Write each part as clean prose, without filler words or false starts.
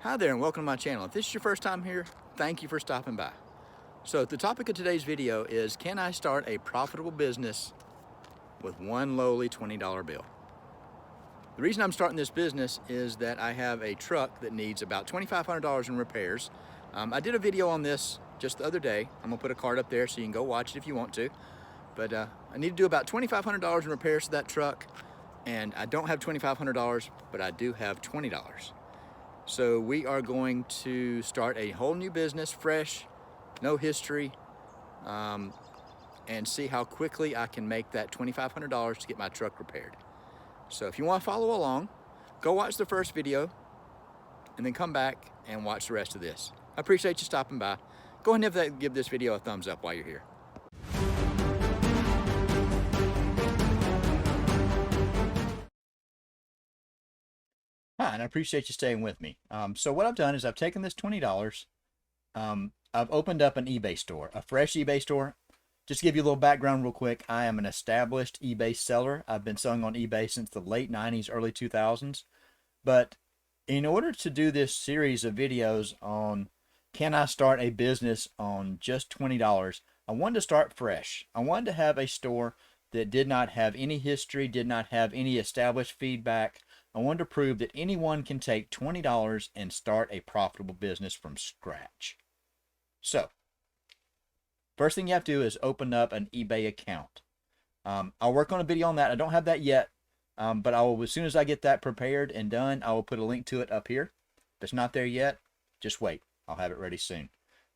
Hi there and welcome to my channel. If this is your first time here, thank you for stopping by. So the topic of today's video is, can I start a profitable business with one lowly $20 bill? The reason I'm starting this business is that I have a truck that needs about $2,500 in repairs. I did a video on this just the other day. I'm gonna put a card up there so you can go watch it if you want to. But I need to do about $2,500 in repairs to that truck, and I don't have $2,500, but I do have $20. So we are going to start a whole new business, fresh, no history, and see how quickly I can make that $2,500 to get my truck repaired. So if you want to follow along, go watch the first video and then come back and watch the rest of this. I appreciate you stopping by. Go ahead and give this video a thumbs up while you're here. Hi, and I appreciate you staying with me. So what I've done is I've taken this $20, I've opened up an eBay store, a fresh eBay store. Just to give you a little background real quick, I am an established eBay seller. I've been selling on eBay since the late 90s, early 2000s. But in order to do this series of videos on can I start a business on just $20, I wanted to start fresh. I wanted to have a store that did not have any history, did not have any established feedback. I wanted to prove that anyone can take $20 and start a profitable business from scratch. So, first thing you have to do is open up an eBay account. I'll work on a video on that. I don't have that yet, but I will, as soon as I get that prepared and done, I will put a link to it up here. If it's not there yet, just wait. I'll have it ready soon.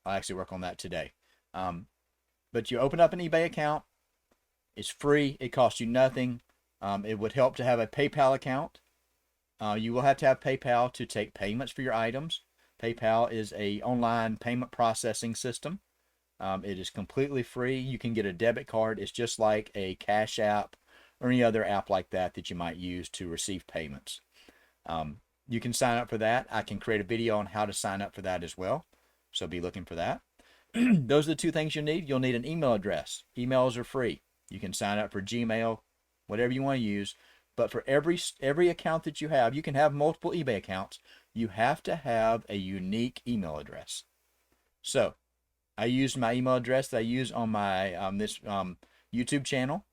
I'll actually work on that today. But you open up an eBay account. It's free. It costs you nothing. It would help to have a PayPal account. You will have to have PayPal to take payments for your items. PayPal is an online payment processing system. It is completely free. You can get a debit card. It's just like a Cash App or any other app like that that you might use to receive payments. You can sign up for that. I can create a video on how to sign up for that as well. So be looking for that. Those are the two things you'll need. You'll need an email address. Emails are free. You can sign up for Gmail, whatever you want to use. But for every account that you have, you can have multiple eBay accounts. You have to have a unique email address. So I used my email address that I use on my YouTube channel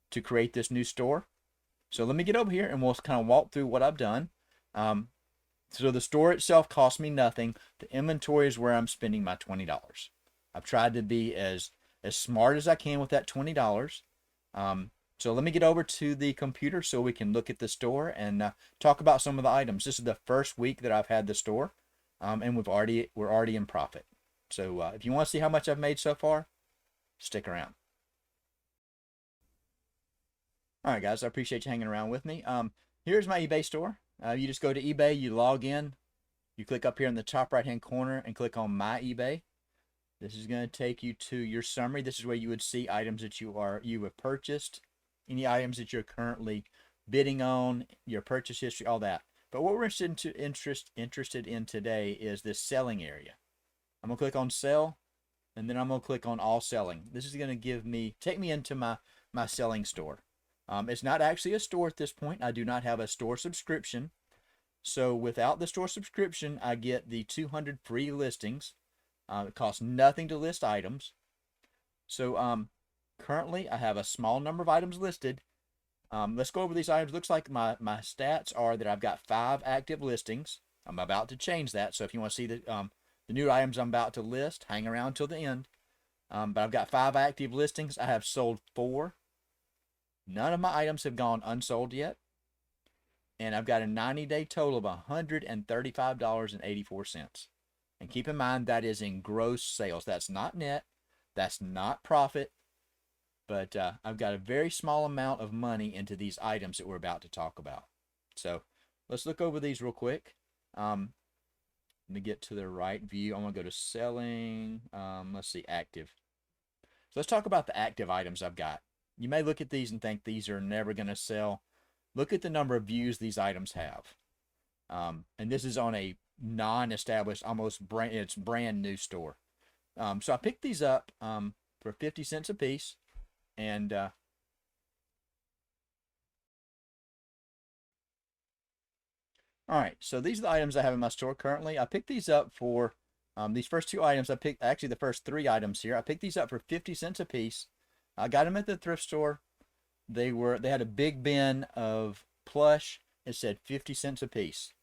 to create this new store. So let me get over here and we'll kind of walk through what I've done. So the store itself cost me nothing. The inventory is where I'm spending my $20. I've tried to be as smart as I can with that $20. So let me get over to the computer so we can look at the store and talk about some of the items. This is the first week that I've had the store, and we're already in profit. So if you want to see how much I've made so far, stick around. All right, guys, I appreciate you hanging around with me. Here's my eBay store. You just go to eBay, you log in, you click up here in the top right-hand corner and click on My eBay. This is going to take you to your summary. This is where you would see items that you have purchased, any items that you're currently bidding on, your purchase history, all that. But what we're interested in today is this selling area. I'm going to click on Sell, and then I'm going to click on All Selling. This is going to take me into my selling store. It's not actually a store at this point. I do not have a store subscription. So without the store subscription, I get the 200 free listings. It costs nothing to list items. So currently, I have a small number of items listed. Let's go over these items. Looks like my stats are that I've got 5 active listings. I'm about to change that. So if you want to see the new items I'm about to list, hang around till the end. But I've got 5 active listings. I have sold 4. None of my items have gone unsold yet. And I've got a 90-day total of $135.84. And keep in mind that is in gross sales. That's not net. That's not profit. But I've got a very small amount of money into these items that we're about to talk about. So let's look over these real quick. Let me get to the right view. I'm going to go to selling. Let's see, active. So let's talk about the active items I've got. You may look at these and think these are never going to sell. Look at the number of views these items have. And this is on a non-established, it's brand new store. So I picked these up for 50 cents a piece. And All right, so these are the items I have in my store currently. I picked these up for these first two items. I picked actually the first three items here. I picked these up for 50 cents a piece. I got them at the thrift store. They had a big bin of plush. It said 50 cents a piece.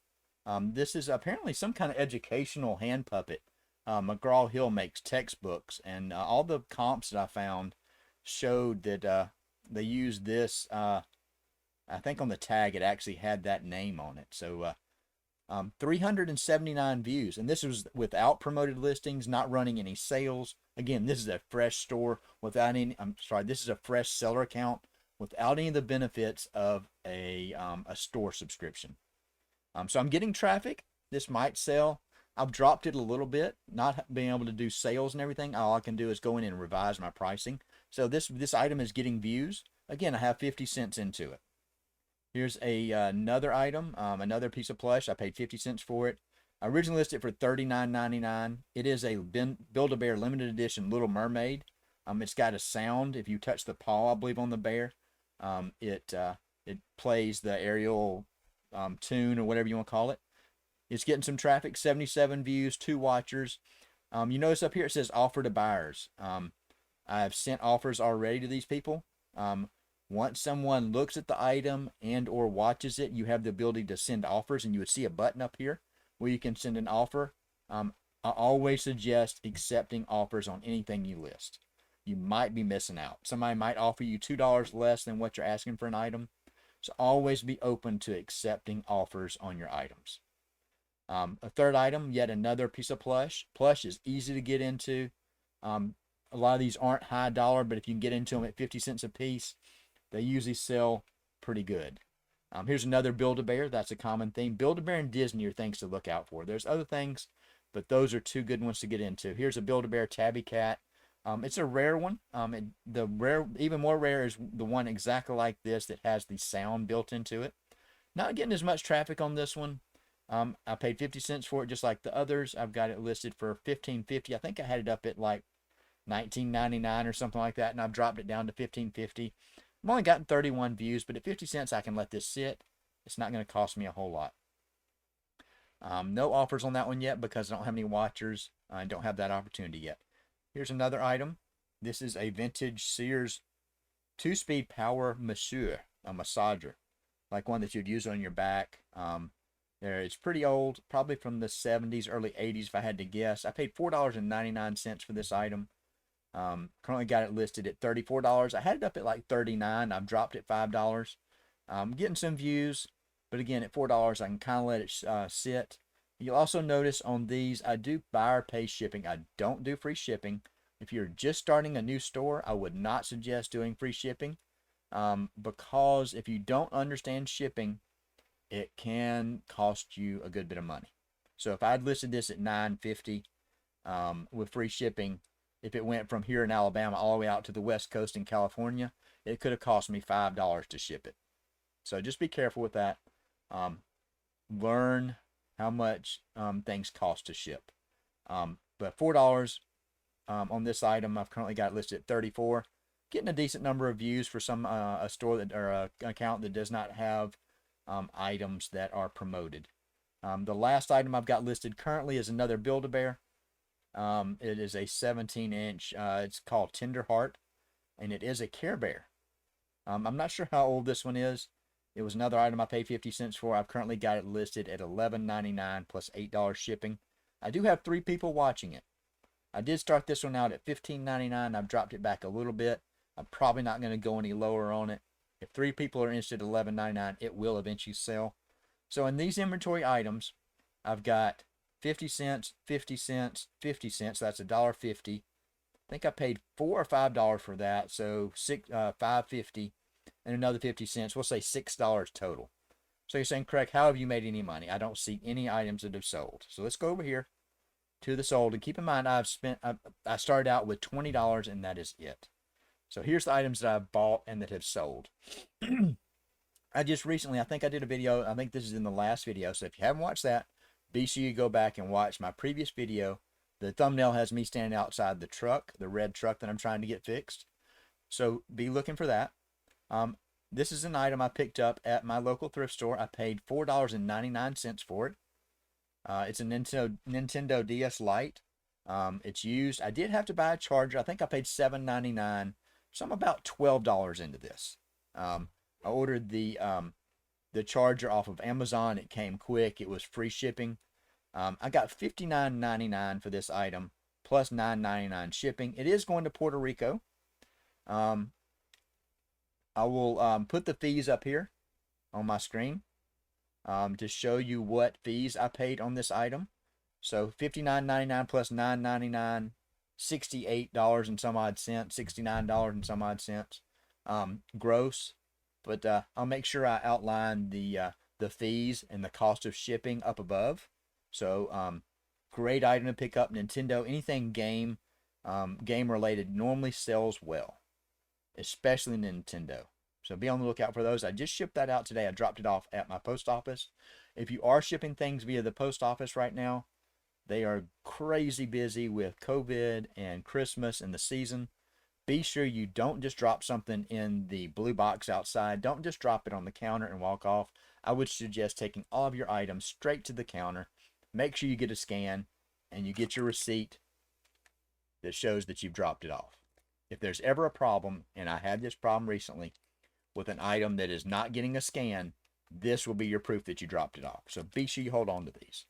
This is apparently some kind of educational hand puppet. McGraw-Hill makes textbooks, and all the comps that I found showed that they used this. I think on the tag it actually had that name on it. So 379 views, and this was without promoted listings, not running any sales. Again, this is a fresh store without any. I'm sorry, this is a fresh seller account without any of the benefits of a store subscription. So I'm getting traffic. This might sell. I've dropped it a little bit, not being able to do sales and everything. All I can do is go in and revise my pricing. So this item is getting views. Again, I have 50 cents into it. Here's another item, another piece of plush. I paid 50 cents for it. I originally listed it for $39.99. It is a Build-A-Bear limited edition Little Mermaid. It's got a sound. If you touch the paw, I believe, on the bear, it plays the Ariel tune or whatever you want to call it. It's getting some traffic, 77 views, 2 watchers. You notice up here it says offer to buyers. I've sent offers already to these people. Once someone looks at the item and or watches it, you have the ability to send offers, and you would see a button up here where you can send an offer. I always suggest accepting offers on anything you list. You might be missing out. Somebody might offer you $2 less than what you're asking for an item. So always be open to accepting offers on your items. A third item, yet another piece of plush. Plush is easy to get into. A lot of these aren't high dollar, but if you can get into them at 50 cents a piece, they usually sell pretty good. Here's another Build-A-Bear. That's a common theme. Build-A-Bear and Disney are things to look out for. There's other things, but those are two good ones to get into. Here's a Build-A-Bear Tabby Cat. It's a rare one. Even more rare is the one exactly like this that has the sound built into it. Not getting as much traffic on this one. I paid 50 cents for it just like the others. I've got it listed for $15.50. I think I had it up at like $19.99 or something like that, and I've dropped it down to $15.50. I've only gotten 31 views, but at 50 cents, I can let this sit. It's not going to cost me a whole lot. No offers on that one yet because I don't have any watchers. I don't have that opportunity yet. Here's another item. This is a vintage Sears 2-speed power massager, like one that you'd use on your back. It's pretty old, probably from the 70s, early 80s, if I had to guess. I paid $4.99 for this item. Currently got it listed at $34. I had it up at like $39. I've dropped it $5. Getting some views, but again, at $4, I can kind of let it sit. You'll also notice on these, I do buy or pay shipping. I don't do free shipping. If you're just starting a new store, I would not suggest doing free shipping because if you don't understand shipping, it can cost you a good bit of money. So if I'd listed this at $9.50 with free shipping, if it went from here in Alabama all the way out to the West Coast in California, it could have cost me $5 to ship it. So just be careful with that. Learn how much things cost to ship. But $4 on this item, I've currently got it listed at $34. Getting a decent number of views for a store that or an account that does not have items that are promoted. The last item I've got listed currently is another Build-A-Bear. It is a 17-inch. It's called Tender Heart, and it is a Care Bear. I'm not sure how old this one is. It was another item I paid 50 cents for. I've currently got it listed at $11.99 plus $8 shipping. I do have 3 people watching it. I did start this one out at $15.99. I've dropped it back a little bit. I'm probably not going to go any lower on it. If 3 people are interested at $11.99, it will eventually sell. So in these inventory items, I've got 50 cents, 50 cents, 50 cents. That's $1.50. I think I paid $4 or $5 for that, so $5.50 and another 50 cents. We'll say $6 total. So you're saying, Craig, how have you made any money? I don't see any items that have sold. So let's go over here to the sold, and keep in mind I started out with $20, and that is it. So here's the items that I've bought and that have sold. I just recently, I think I did a video. I think this is in the last video. So if you haven't watched that, be sure you go back and watch my previous video. The thumbnail has me standing outside the truck, the red truck that I'm trying to get fixed. So be looking for that. This is an item I picked up at my local thrift store. I paid $4.99 for it. It's a Nintendo DS Lite. It's used. I did have to buy a charger. I think I paid $7.99, so I'm about $12 into this. I ordered the charger off of Amazon. It came quick. It was free shipping. I got $59.99 for this item plus $9.99 shipping. It is going to Puerto Rico. I will put the fees up here on my screen to show you what fees I paid on this item. So $59.99 plus $9.99, $68 and some odd cents, $69 and some odd cents, gross. But I'll make sure I outline the fees and the cost of shipping up above. So great item to pick up. Nintendo, anything game related normally sells well, especially Nintendo. So be on the lookout for those. I just shipped that out today. I dropped it off at my post office. If you are shipping things via the post office right now, they are crazy busy with COVID and Christmas and the season. Be sure you don't just drop something in the blue box outside. Don't just drop it on the counter and walk off. I would suggest taking all of your items straight to the counter. Make sure you get a scan and you get your receipt that shows that you've dropped it off. If there's ever a problem, and I had this problem recently with an item that is not getting a scan, this will be your proof that you dropped it off. So be sure you hold on to these.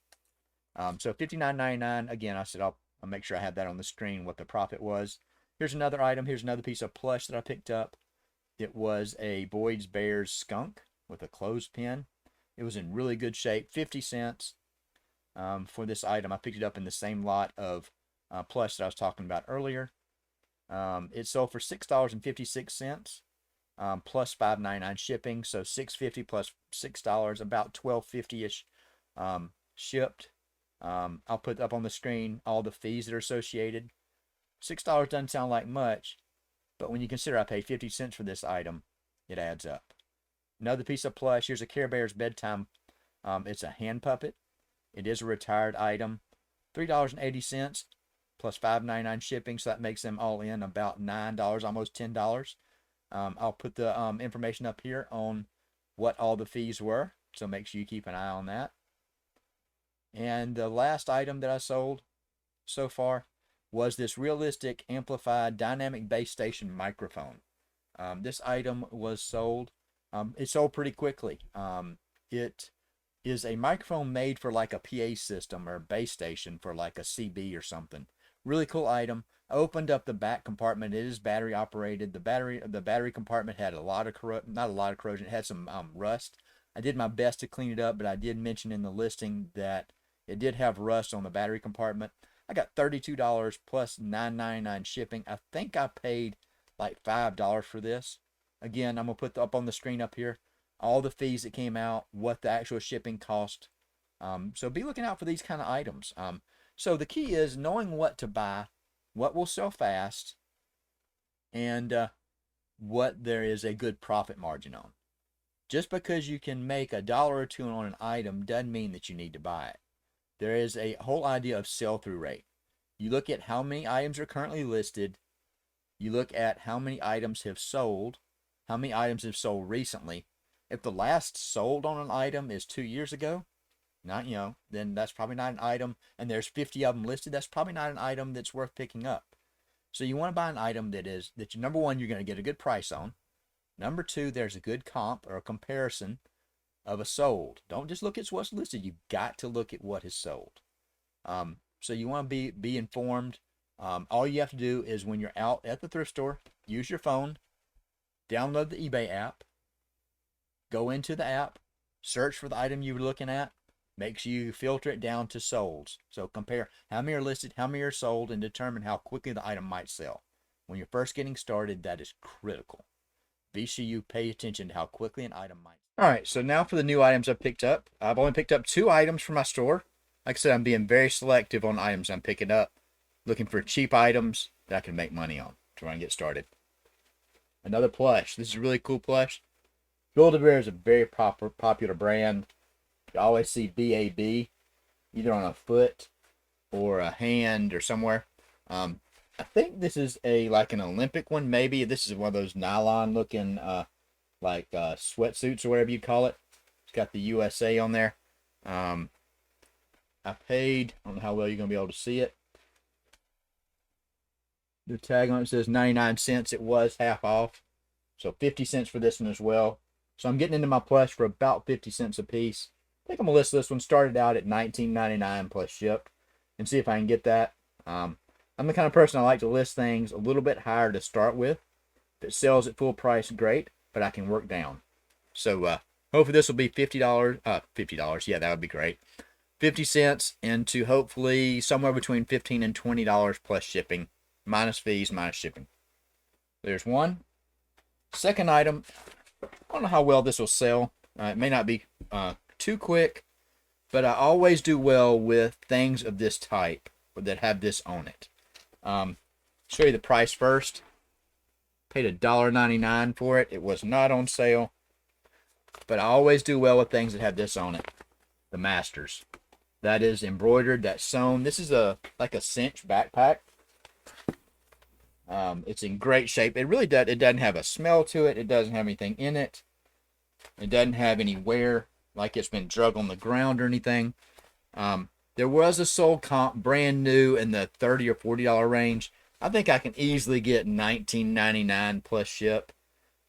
So $59.99, again, I said I'll make sure I have that on the screen, what the profit was. Here's another item. Here's another piece of plush that I picked up. It was a Boyd's Bears skunk with a clothespin. It was in really good shape, 50 cents for this item. I picked it up in the same lot of plush that I was talking about earlier. It sold for $6.56 plus $5.99 shipping, so $6.50 plus $6, about $12.50-ish shipped. I'll put up on the screen all the fees that are associated. $6 doesn't sound like much, but when you consider I paid 50 cents for this item, it adds up. Another piece of plush. Here's a Care Bears bedtime. It's a hand puppet. It is a retired item. $3.80 plus $5.99 shipping, so that makes them all in about $9, almost $10. I'll put the information up here on what all the fees were, so make sure you keep an eye on that. And the last item that I sold so far was this realistic amplified dynamic base station microphone. This item was sold. It sold pretty quickly. It is a microphone made for like a PA system or a base station for like a CB or something. Really cool item. I opened up the back compartment. It is battery operated. The battery compartment had a lot of not a lot of corrosion. It had some rust. I did my best to clean it up, but I did mention in the listing that it did have rust on the battery compartment. I got $32 plus $9.99 shipping. I think I paid like $5 for this. Again, I'm going to put up on the screen up here all the fees that came out, what the actual shipping cost. So be looking out for these kind of items. So the key is knowing what to buy, what will sell fast, and what there is a good profit margin on. Just because you can make $1 or $2 on an item doesn't mean that you need to buy it. There is a whole idea of sell-through rate. You look at how many items are currently listed. You look at how many items have sold, how many items have sold recently. If the last sold on an item is 2 years ago, then that's probably not an item, and there's 50 of them listed, that's probably not an item that's worth picking up. So you want to buy an item that number one, you're going to get a good price on. Number two, there's a good comp or a comparison of a sold. Don't just look at what's listed. You've got to look at what is sold. So you want to be informed. All you have to do is when you're out at the thrift store, use your phone, download the eBay app, go into the app, search for the item you were looking at, make sure you filter it down to solds. So compare how many are listed, how many are sold, and determine how quickly the item might sell. When you're first getting started, that is critical. Be sure you pay attention to how quickly an item might. All right, so now for the new items I've picked up. I've only picked up 2 items from my store. Like I said, I'm being very selective on items I'm picking up, looking for cheap items that I can make money on. Trying to get started. Another plush. This is a really cool plush. Build-A-Bear is a very popular brand. You always see BAB either on a foot or a hand or somewhere. I think this is like an Olympic one. Maybe this is one of those nylon looking like sweatsuits or whatever you call it. It's got the USA on there. I paid, I don't know how well you're going to be able to see it. The tag on it says 99 cents. It was half off. So 50 cents for this one as well. So I'm getting into my plush for about 50 cents a piece. I think I'm going to list this one. Started out at $19.99 plus ship and see if I can get that. I'm the kind of person I like to list things a little bit higher to start with. If it sells at full price, great, but I can work down. So hopefully this will be $50. $50, yeah, that would be great. 50 cents into hopefully somewhere between $15 and $20 plus shipping, minus fees, minus shipping. There's one. Second item, I don't know how well this will sell. It may not be too quick, but I always do well with things of this type that have this on it. Show you the price first. Paid $1.99 for it. It was not on sale, but I always do well with things that have this on it. The Masters. That is embroidered. That's sewn. This is like a cinch backpack. It's in great shape. It really does. It doesn't have a smell to it. It doesn't have anything in it. It doesn't have any wear, like it's been drug on the ground or anything. There was a sold comp brand new in the $30 or $40 range. I think I can easily get $19.99 plus ship.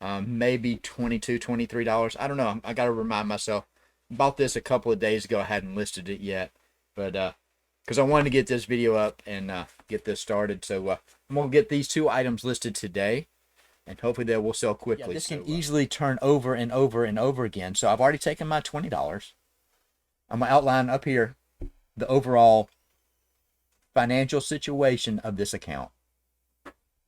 Maybe $22, $23. I don't know. I got to remind myself. Bought this a couple of days ago. I hadn't listed it yet, but because I wanted to get this video up and get this started. So I'm going to get these two items listed today, and hopefully they will sell quickly. Yeah, this can easily turn over and over and over again. So I've already taken my $20. I'm going to outline up here the overall financial situation of this account.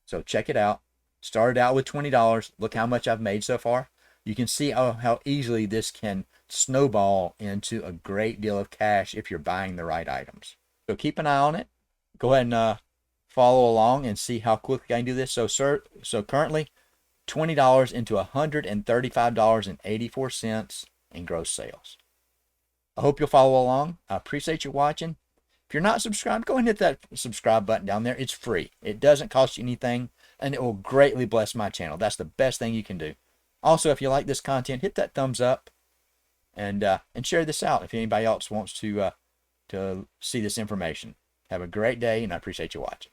So check it out. Started out with $20. Look how much I've made so far. You can see how easily this can snowball into a great deal of cash if you're buying the right items. So keep an eye on it. Go ahead and follow along and see how quickly I can do this. So currently $20 into $135.84 in gross sales. I hope you'll follow along. I appreciate you watching. If you're not subscribed, go ahead and hit that subscribe button down there. It's free. It doesn't cost you anything, and it will greatly bless my channel. That's the best thing you can do. Also, if you like this content, hit that thumbs up and share this out if anybody else wants to see this information. Have a great day, and I appreciate you watching.